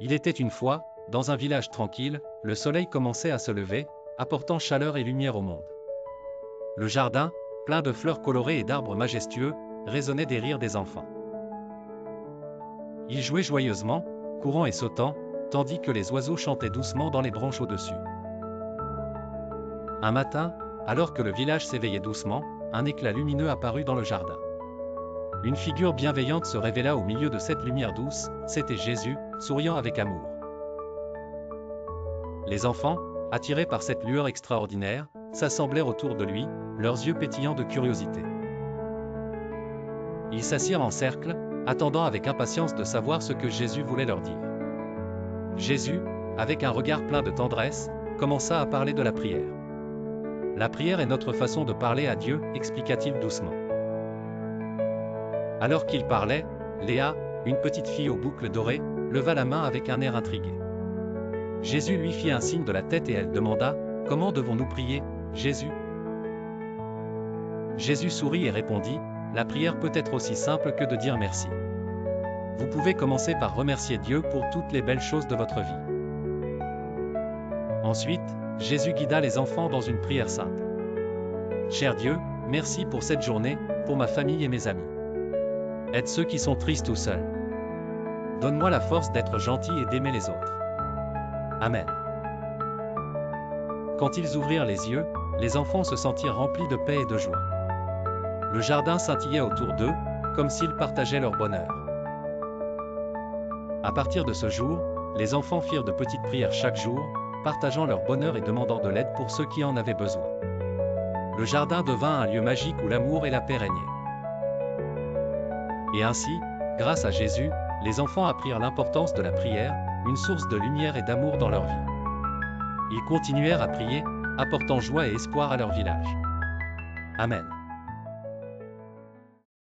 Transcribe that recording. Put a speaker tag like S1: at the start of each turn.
S1: Il était une fois, dans un village tranquille, le soleil commençait à se lever, apportant chaleur et lumière au monde. Le jardin, plein de fleurs colorées et d'arbres majestueux, résonnait des rires des enfants. Ils jouaient joyeusement, courant et sautant, tandis que les oiseaux chantaient doucement dans les branches au-dessus. Un matin, alors que le village s'éveillait doucement, un éclat lumineux apparut dans le jardin. Une figure bienveillante se révéla au milieu de cette lumière douce, c'était Jésus, souriant avec amour. Les enfants, attirés par cette lueur extraordinaire, s'assemblèrent autour de lui, leurs yeux pétillants de curiosité. Ils s'assirent en cercle, attendant avec impatience de savoir ce que Jésus voulait leur dire. Jésus, avec un regard plein de tendresse, commença à parler de la prière. La prière est notre façon de parler à Dieu, expliqua-t-il doucement. Alors qu'il parlait, Léa, une petite fille aux boucles dorées, leva la main avec un air intrigué. Jésus lui fit un signe de la tête et elle demanda, « Comment devons-nous prier, Jésus ?» Jésus sourit et répondit, « La prière peut être aussi simple que de dire merci. Vous pouvez commencer par remercier Dieu pour toutes les belles choses de votre vie. » Ensuite, Jésus guida les enfants dans une prière simple. « Cher Dieu, merci pour cette journée, pour ma famille et mes amis. Aide ceux qui sont tristes ou seuls. Donne-moi la force d'être gentil et d'aimer les autres. Amen. » Quand ils ouvrirent les yeux, les enfants se sentirent remplis de paix et de joie. Le jardin scintillait autour d'eux, comme s'ils partageaient leur bonheur. À partir de ce jour, les enfants firent de petites prières chaque jour, partageant leur bonheur et demandant de l'aide pour ceux qui en avaient besoin. Le jardin devint un lieu magique où l'amour et la paix régnaient. Et ainsi, grâce à Jésus, les enfants apprirent l'importance de la prière, une source de lumière et d'amour dans leur vie. Ils continuèrent à prier, apportant joie et espoir à leur village. Amen.